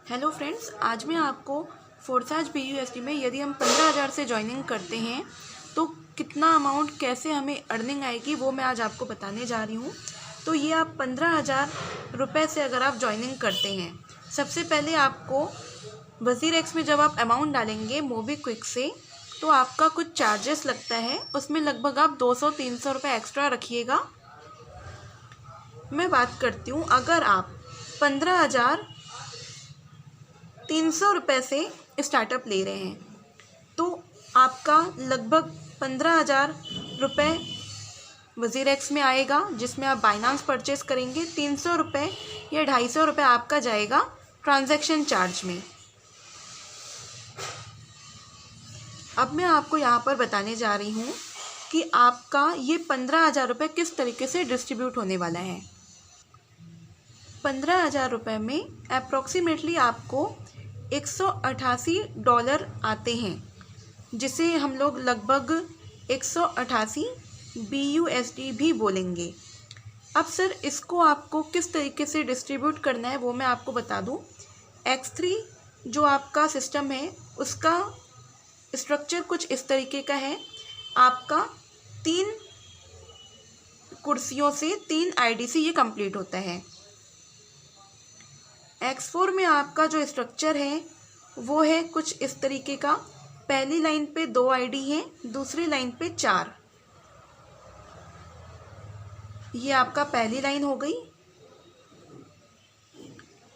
Hello friends, आज मैं आपको फोर्साज BUSD में यदि हम 15,000 से ज्वाइनिंग करते हैं तो कितना अमाउंट कैसे हमें अर्निंग आएगी वो मैं आज आपको बताने जा रही हूँ। तो ये आप 15,000 रुपये से अगर आप ज्वाइनिंग करते हैं, सबसे पहले आपको वज़ीर एक्स में जब आप अमाउंट डालेंगे मोबीक्विक से तो आपका कुछ चार्जेस लगता है, उसमें लगभग आप 200-300 रुपये एक्स्ट्रा रखिएगा। मैं बात करती हूँ, अगर आप 15,300 रुपये से स्टार्टअप ले रहे हैं तो आपका लगभग 15,000 रुपये वज़ीर एक्स में आएगा, जिसमें आप बाइनांस परचेस करेंगे। 300 रुपये या 250 रुपये आपका जाएगा ट्रांजैक्शन चार्ज में। अब मैं आपको यहाँ पर बताने जा रही हूँ कि आपका ये 15,000 रुपये किस तरीके से डिस्ट्रीब्यूट होने वाला है। 15,000 रुपये में अप्रॉक्सीमेटली आपको $188 आते हैं, जिसे हम लोग लगभग 188 BUSD भी बोलेंगे। अब सर, इसको आपको किस तरीके से डिस्ट्रीब्यूट करना है वो मैं आपको बता दूं। X3 जो आपका सिस्टम है उसका स्ट्रक्चर कुछ इस तरीके का है। आपका 3 कुर्सियों से 3 IDC ये कंप्लीट होता है। X4 में आपका जो स्ट्रक्चर है वो है कुछ इस तरीके का। पहली लाइन पे 2 ID हैं, दूसरी लाइन पे 4। ये आपका पहली लाइन हो गई,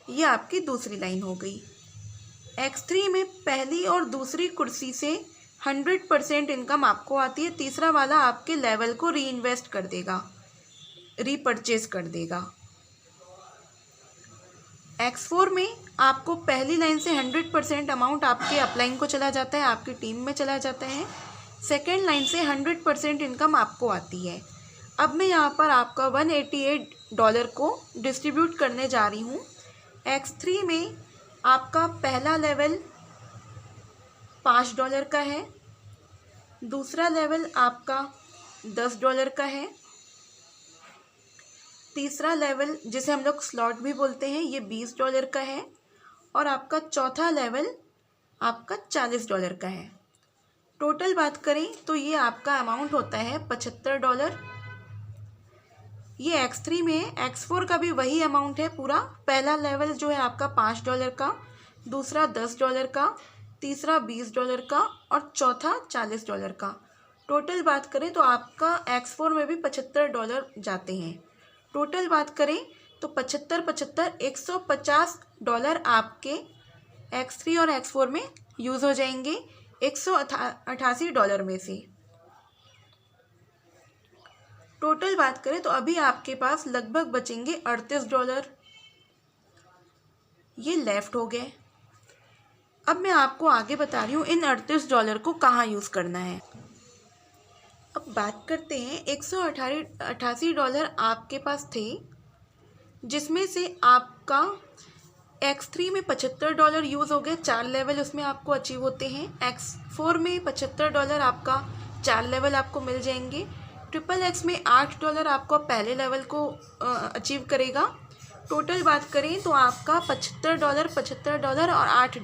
ये आपकी दूसरी लाइन हो गई। X3 में पहली और दूसरी कुर्सी से 100% इनकम आपको आती है। तीसरा वाला आपके लेवल को री इन्वेस्ट कर देगा, रीपरचेज कर देगा। X4 में आपको पहली लाइन से 100% अमाउंट आपके अपलाइन को चला जाता है, आपकी टीम में चला जाता है। सेकेंड लाइन से 100% इनकम आपको आती है। अब मैं यहाँ पर आपका $188 को डिस्ट्रीब्यूट करने जा रही हूँ। X3 में आपका पहला लेवल $5 का है, दूसरा लेवल आपका $10 का है, तीसरा लेवल जिसे हम लोग स्लॉट भी बोलते हैं ये $20 का है, और आपका चौथा लेवल आपका $40 का है। टोटल बात करें तो ये आपका अमाउंट होता है $75। ये X3 में है। X4 का भी वही अमाउंट है पूरा। पहला लेवल जो है आपका $5 का, दूसरा $10 का, तीसरा $20 का और चौथा $40 का। टोटल बात करें तो आपका X4 में भी $75 जाते हैं। टोटल बात करें तो 75 $150 आपके X3 और X4 में यूज़ हो जाएंगे $188 में से। टोटल बात करें तो अभी आपके पास लगभग बचेंगे $38। ये लेफ्ट हो गए। अब मैं आपको आगे बता रही हूँ इन $38 को कहाँ यूज़ करना है। अब बात करते हैं, $188 आपके पास थे, जिसमें से आपका X3 में $75 यूज़ हो गए। 4 लेवल उसमें आपको अचीव होते हैं। X4 में $75 आपका 4 लेवल आपको मिल जाएंगे। XXX में $8 आपको पहले लेवल को अचीव करेगा। टोटल बात करें तो आपका $75 और $8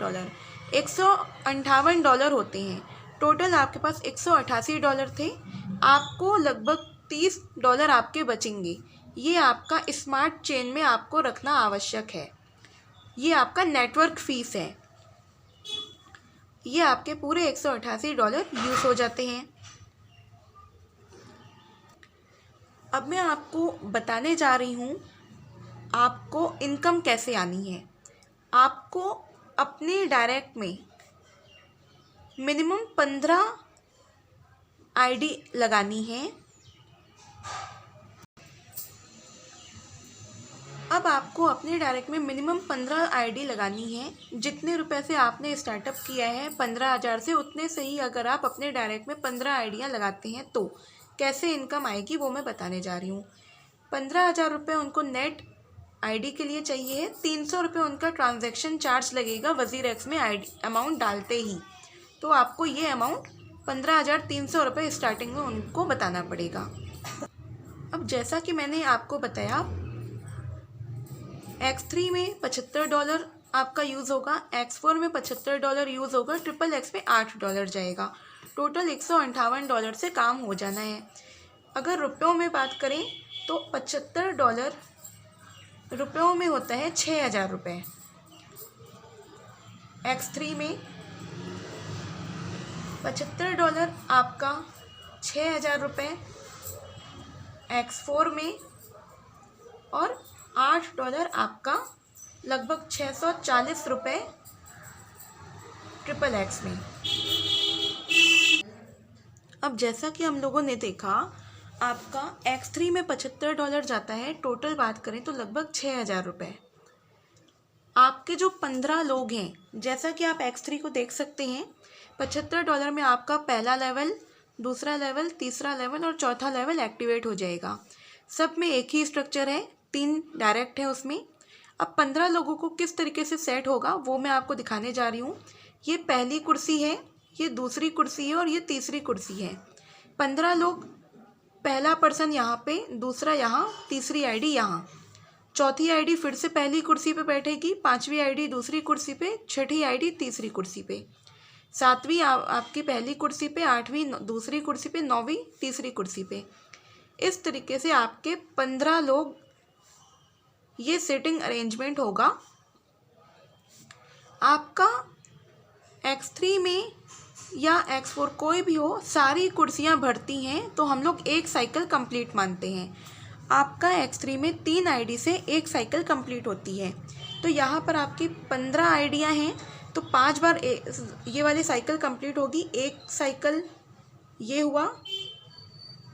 $158 होते हैं। टोटल आपके पास $188 थे। आपको लगभग $30 आपके बचेंगे। ये आपका स्मार्ट चेन में आपको रखना आवश्यक है। ये आपका नेटवर्क फीस है। ये आपके पूरे $188 यूज़ हो जाते हैं। अब मैं आपको बताने जा रही हूँ आपको इनकम कैसे आनी है। आपको अपने डायरेक्ट में मिनिमम 15 ID लगानी है। अब आपको अपने डायरेक्ट में मिनिमम 15 ID लगानी है। जितने रुपए से आपने स्टार्टअप किया है 15,000 से, उतने से ही अगर आप अपने डायरेक्ट में 15 आइडियाँ लगाते हैं तो कैसे इनकम आएगी वो मैं बताने जा रही हूँ। 15,000 रुपये उनको नेट ID के लिए चाहिए। 300 रुपये उनका ट्रांजैक्शन चार्ज लगेगा वज़ीर एक्स में अमाउंट डालते ही। तो आपको ये अमाउंट 15,300 रुपये स्टार्टिंग में उनको बताना पड़ेगा। अब जैसा कि मैंने आपको बताया, X3 में $75 आपका यूज़ होगा, X4 में $75 यूज़ होगा, XXX में $8 जाएगा। टोटल $158 से काम हो जाना है। अगर रुपयों में बात करें तो $75 रुपयों में होता है 6,000 रुपये। X3 में $75 आपका 6,000 रुपये, X4 में, और $8 आपका लगभग 640 रुपये XXX में। अब जैसा कि हम लोगों ने देखा, आपका X3 में $75 जाता है, टोटल बात करें तो लगभग 6,000 रुपये। आपके जो 15 लोग हैं, जैसा कि आप X3 को देख सकते हैं, $75 में आपका पहला लेवल, दूसरा लेवल, तीसरा लेवल और चौथा लेवल एक्टिवेट हो जाएगा। सब में एक ही स्ट्रक्चर है, 3 डायरेक्ट है उसमें। अब 15 लोगों को किस तरीके से सेट होगा वो मैं आपको दिखाने जा रही हूँ। ये पहली कुर्सी है, ये दूसरी कुर्सी है और ये तीसरी कुर्सी है। 15 लोग, पहला पर्सन यहाँ पे, दूसरा यहाँ, तीसरी आईडी यहाँ, चौथी आईडी फिर से पहली कुर्सी पे बैठेगी, पांचवी आईडी दूसरी कुर्सी पे, छठी आईडी तीसरी कुर्सी पे, सातवीं आपकी पहली कुर्सी पे, आठवीं दूसरी कुर्सी पे, नौवीं तीसरी कुर्सी पे। इस तरीके से आपके 15 लोग, ये सेटिंग अरेंजमेंट होगा। आपका X3 में या X4 कोई भी हो, सारी कुर्सियां भरती हैं तो हम लोग एक साइकिल कंप्लीट मानते हैं। आपका X3 में 3 आईडी से एक साइकिल कंप्लीट होती है। तो यहाँ पर आपकी 15 आईडियाँ हैं, तो 5 बार ये वाली साइकिल कंप्लीट होगी। एक साइकिल ये हुआ,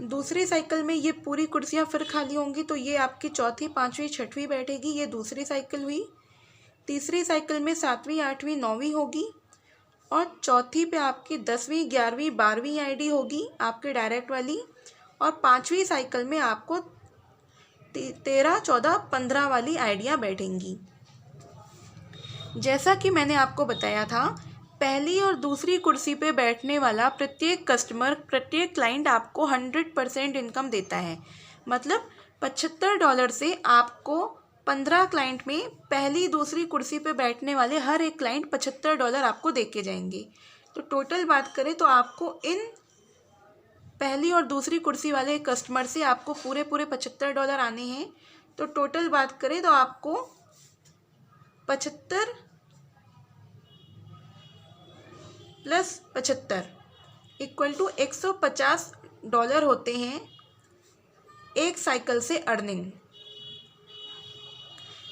दूसरी साइकिल में ये पूरी कुर्सियाँ फिर खाली होंगी, तो ये आपकी चौथी, पाँचवीं, छठवीं बैठेगी, ये दूसरी साइकिल हुई। तीसरी साइकिल में 7वीं, 8वीं, 9वीं होगी, और चौथी पे आपकी 10वीं, 11वीं, 12वीं आईडी होगी आपके डायरेक्ट वाली, और 5वीं साइकिल में आपको 13, 14, 15 वाली आईडियाँ बैठेंगी। जैसा कि मैंने आपको बताया था, पहली और दूसरी कुर्सी पे बैठने वाला प्रत्येक कस्टमर, प्रत्येक क्लाइंट आपको 100% इनकम देता है। मतलब $75 से आपको 15 क्लाइंट में पहली दूसरी कुर्सी पे बैठने वाले हर एक क्लाइंट $75 आपको दे के जाएंगे। तो टोटल बात करें तो आपको इन पहली और दूसरी कुर्सी वाले कस्टमर से आपको पूरे $75 आने हैं। तो टोटल बात करें तो आपको 75 + 75 = $150 होते हैं एक साइकिल से अर्निंग।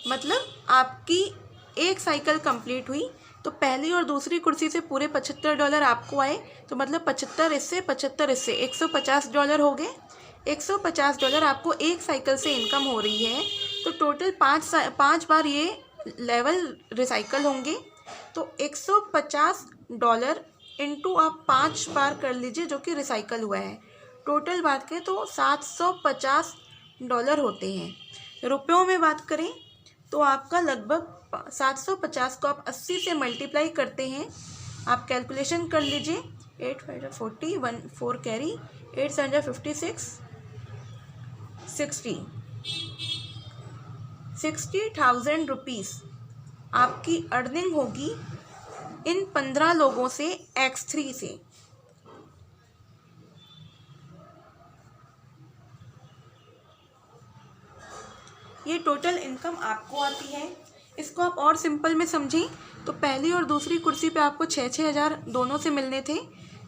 मतलब आपकी एक साइकिल कंप्लीट हुई तो पहली और दूसरी कुर्सी से पूरे $75 आपको आए, तो मतलब 75 इससे 75 इससे $150 हो गए। $150 आपको एक साइकिल से इनकम हो रही है। तो टोटल 5 बार ये लेवल रिसाइकल होंगे, तो $150 इंटू आप 5 बार कर लीजिए जो कि रिसाइकल हुआ है। टोटल बात करें तो $750 होते हैं। रुपयों में बात करें तो आपका लगभग 750 को आप 80 से मल्टीप्लाई करते हैं। आप कैलकुलेशन कर लीजिए, 8 5 40, 1 4 कैरी, 8 7 56, 60,000 रुपीज़ आपकी अर्निंग होगी इन 15 लोगों से X3 से। ये टोटल इनकम आपको आती है। इसको आप और सिंपल में समझें तो पहली और दूसरी कुर्सी पे आपको 6-6 हज़ार दोनों से मिलने थे,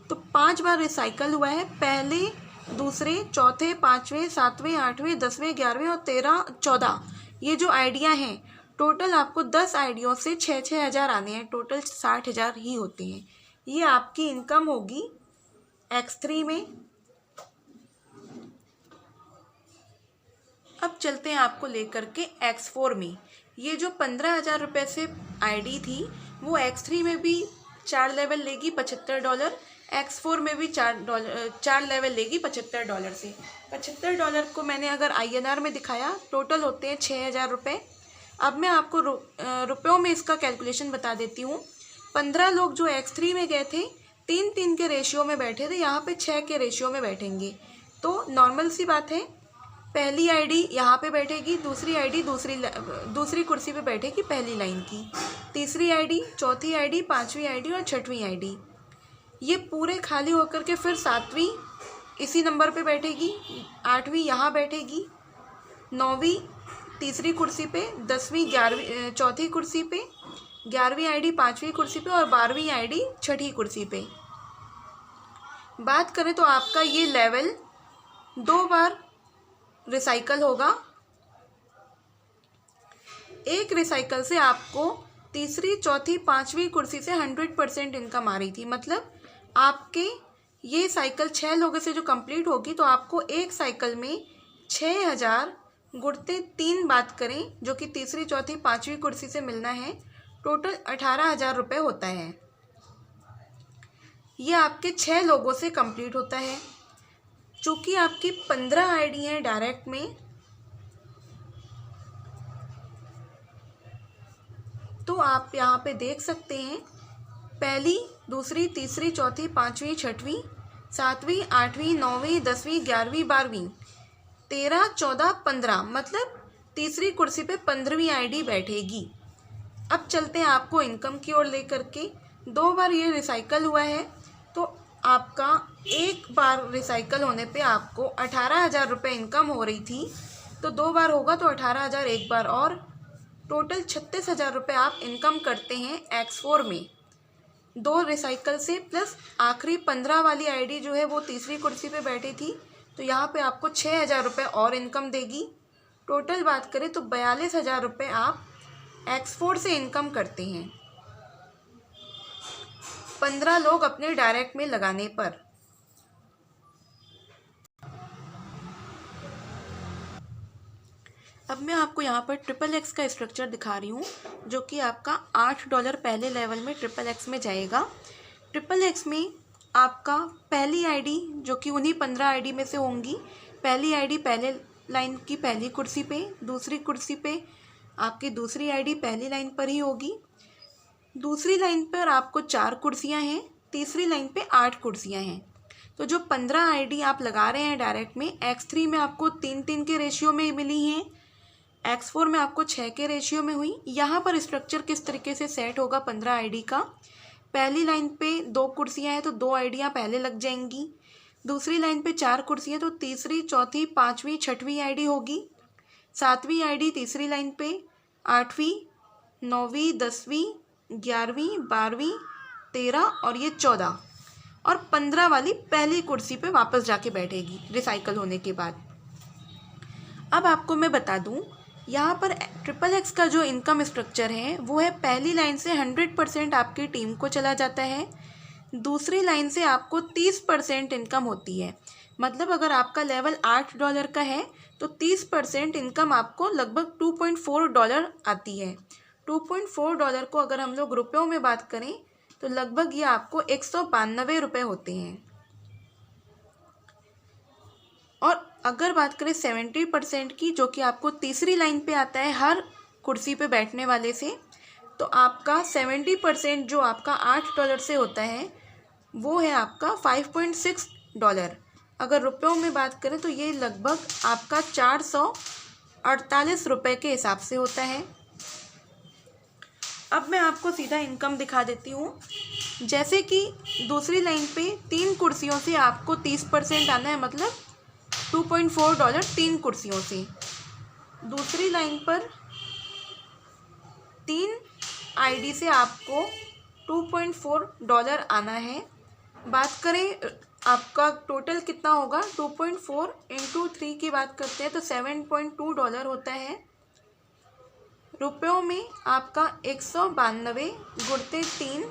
तो 5 बार रिसाइकल हुआ है। पहले, दूसरे, चौथे, 5वें, 7वें, 8वें, 10वें, 11वें और 13, 14 ये जो आइडिया हैं, टोटल आपको 10 आइडियों से 6-6 हज़ार आने हैं। टोटल 60,000 ही होते हैं। ये आपकी इनकम होगी X3 में। अब चलते हैं आपको लेकर के X4 में। ये जो 15,000 रुपये से आईडी थी वो X3 में भी 4 लेवल लेगी $75, X4 में भी 4 लेवल लेगी $75 से। $75 को मैंने अगर INR में दिखाया, टोटल होते हैं 6,000 रुपये। अब मैं आपको रुपयों में इसका कैलकुलेशन बता देती हूँ। 15 लोग जो X3 में गए थे 3-3 के रेशियो में बैठे थे, यहाँ पे 6 के रेशियो में बैठेंगे। तो नॉर्मल सी बात है, पहली आईडी यहाँ पे बैठेगी, दूसरी आईडी दूसरी कुर्सी पे बैठेगी पहली लाइन की, तीसरी आईडी, चौथी आईडी, पांचवी आईडी और छठवीं आईडी। ये पूरे खाली होकर के फिर सातवीं इसी नंबर पे बैठेगी, आठवीं यहाँ बैठेगी, नौवीं तीसरी कुर्सी पे, 10वीं 11वीं चौथी कुर्सी पे, 11वीं आईडी पांचवी कुर्सी पे और 12वीं आईडी छठी कुर्सी पे। बात करें तो आपका ये लेवल 2 बार रिसाइकल होगा। एक रिसाइकल से आपको तीसरी चौथी पांचवी कुर्सी से 100% इनकम आ रही थी। मतलब आपके ये साइकिल 6 लोगों से जो कंप्लीट होगी तो आपको एक साइकिल में 6000 गुणते 3 बात करें जो कि तीसरी चौथी पांचवी कुर्सी से मिलना है, टोटल 18,000 रुपये होता है। ये आपके 6 लोगों से कंप्लीट होता है। चूँकि आपकी 15 आईडी हैं डायरेक्ट में, तो आप यहाँ पे देख सकते हैं पहली, दूसरी, तीसरी, चौथी, पांचवी, छठवीं, सातवीं, आठवीं, नौवीं, 10वीं, 11वीं, 12वीं, 13, 14, 15, मतलब तीसरी कुर्सी पे 15वीं आईडी बैठेगी। अब चलते हैं आपको इनकम की ओर लेकर के। 2 बार ये रिसाइकल हुआ है तो आपका एक बार रिसाइकल होने पे आपको 18,000 रुपये इनकम हो रही थी, तो 2 बार होगा तो 18,000 एक बार और, टोटल 36,000 रुपये आप इनकम करते हैं X4 में। 2 रिसाइकल से प्लस आखिरी 15 वाली आईडी जो है वो तीसरी कुर्सी पे बैठी थी, तो यहाँ पे आपको 6,000 रुपये और इनकम देगी। टोटल बात करें तो 42,000 रुपये आप X4 से इनकम करते हैं 15 लोग अपने डायरेक्ट में लगाने पर। अब मैं आपको यहाँ पर XXX का स्ट्रक्चर दिखा रही हूँ, जो कि आपका $8 पहले लेवल में XXX में जाएगा। XXX में आपका पहली आईडी जो कि उन्हीं 15 आईडी में से होंगी, पहली आईडी पहले लाइन की पहली कुर्सी पे, दूसरी कुर्सी पे आपकी दूसरी आईडी पहली लाइन पर ही होगी, दूसरी लाइन पर आपको 4 कुर्सियाँ हैं, तीसरी लाइन पे 8 कुर्सियाँ हैं। तो जो 15 आईडी आप लगा रहे हैं डायरेक्ट में, X3 में आपको 3-3 के रेशियो में मिली हैं, X4 में आपको 6 के रेशियो में हुई। यहाँ पर स्ट्रक्चर किस तरीके से सेट होगा 15 आईडी का, पहली लाइन पे 2 कुर्सियाँ हैं तो 2 आईडियाँ पहले लग जाएंगी, दूसरी लाइन पे 4 कुर्सियाँ तो तीसरी, चौथी, पाँचवीं, छठवीं आईडी होगी, सातवीं आईडी तीसरी लाइन पे, 8वीं, 9वीं, 10वीं, 11वीं, 12वीं, 13 और ये 14 और 15 वाली पहली कुर्सी पे वापस जाके बैठेगी रिसाइकल होने के बाद। अब आपको मैं बता दूं, यहाँ पर XXX का जो इनकम स्ट्रक्चर है वो है पहली लाइन से 100% आपकी टीम को चला जाता है, दूसरी लाइन से आपको 30% इनकम होती है। मतलब अगर आपका लेवल $8 का है तो 30% इनकम आपको लगभग $2.4 आती है। $2.4 को अगर हम लोग रुपयों में बात करें तो लगभग ये आपको 192 रुपये होते हैं। और अगर बात करें 70% की, जो कि आपको तीसरी लाइन पे आता है हर कुर्सी पे बैठने वाले से, तो आपका 70% जो आपका $8 से होता है वो है आपका $5.6। अगर रुपयों में बात करें तो ये लगभग आपका 448 रुपये के हिसाब से होता है। अब मैं आपको सीधा इनकम दिखा देती हूँ। जैसे कि दूसरी लाइन पे 3 कुर्सियों से आपको 30% आना है, मतलब $2.4 3 कुर्सियों से। दूसरी लाइन पर 3 आईडी से आपको $2.4 आना है। बात करें आपका टोटल कितना होगा, 2.4 × 3 की बात करते हैं तो $7.2 होता है। रुपयों में आपका 192 गुणते 3,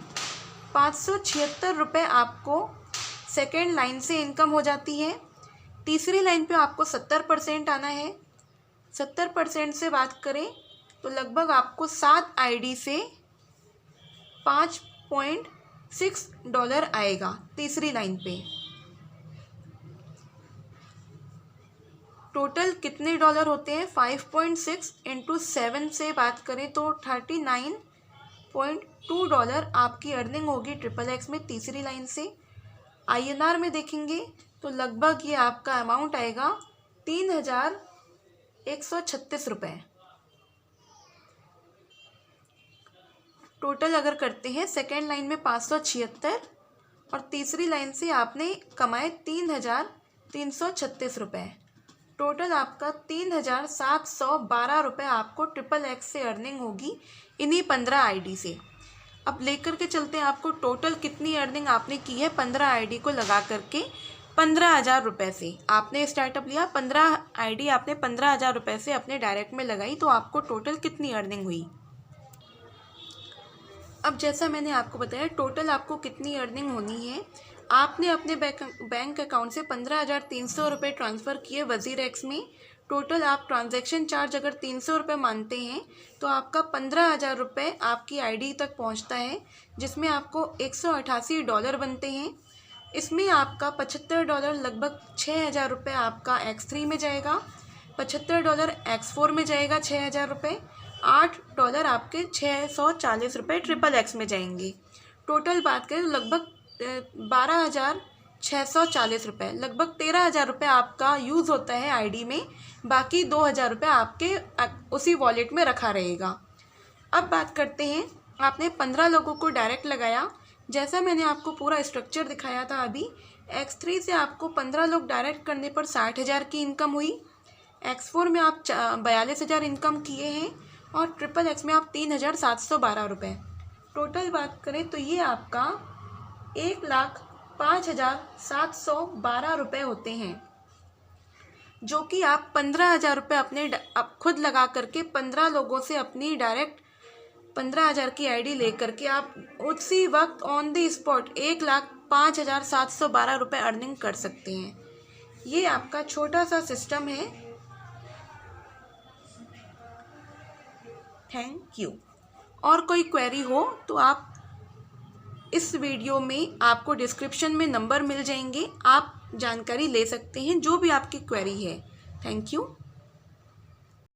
576 रुपये आपको सेकेंड लाइन से इनकम हो जाती है। तीसरी लाइन पे आपको 70% आना है। 70% से बात करें तो लगभग आपको 7 आईडी से $5.6 आएगा तीसरी लाइन पे। टोटल कितने डॉलर होते हैं, 5.6 × 7 से बात करें तो $39.2 आपकी अर्निंग होगी XXX में तीसरी लाइन से। INR में देखेंगे तो लगभग ये आपका अमाउंट आएगा 3,000 136 रुपये। टोटल अगर करते हैं, सेकेंड लाइन में 576 और तीसरी लाइन से आपने कमाए 3,336 रुपये। टोटल आपका 3,712 रुपये आपको XXX से अर्निंग होगी इन्हीं 15 आईडी से। अब लेकर के चलते हैं आपको टोटल कितनी अर्निंग आपने की है 15 आईडी को लगा करके। 15,000 रुपये से आपने स्टार्टअप लिया, 15 आईडी आपने 15,000 रुपये से अपने डायरेक्ट में लगाई, तो आपको टोटल कितनी अर्निंग हुई। अब जैसा मैंने आपको बताया टोटल आपको कितनी अर्निंग होनी है, आपने अपने बैंक अकाउंट से 15,300 रुपये ट्रांसफ़र किए वज़ीर में। टोटल आप ट्रांजैक्शन चार्ज अगर 300 रुपये मानते हैं तो आपका 15,000 रुपये आपकी आईडी तक पहुंचता है, जिसमें आपको $188 बनते हैं। इसमें आपका $75 लगभग 6,000 रुपये आपका X3 में जाएगा, $75 X4 में जाएगा 6,000 रुपये, $8 आपके 640 रुपये XXX में जाएंगे। टोटल बात करें तो लगभग 12,640 रुपये, लगभग 13,000 रुपये आपका यूज़ होता है आईडी में। बाकी 2,000 रुपये आपके उसी वॉलेट में रखा रहेगा। अब बात करते हैं, आपने 15 लोगों को डायरेक्ट लगाया, जैसा मैंने आपको पूरा स्ट्रक्चर दिखाया था अभी। X3 से आपको 15 लोग डायरेक्ट करने पर 60,000 की इनकम हुई। X4 में आप 42,000 इनकम किए हैं और XXX में आप 3,712 रुपये। टोटल बात करें तो ये आपका 1,05,712 रुपये होते हैं, जो कि आप 15,000 रुपये अपने खुद लगा करके 15 लोगों से अपनी डायरेक्ट 15,000 की आईडी ले करके आप उसी वक्त ऑन द स्पॉट 1,05,712 रुपये अर्निंग कर सकते हैं। ये आपका छोटा सा सिस्टम है। Thank you. और कोई क्वेरी हो तो आप इस वीडियो में आपको डिस्क्रिप्शन में नंबर मिल जाएंगे, आप जानकारी ले सकते हैं जो भी आपकी क्वेरी है। Thank you.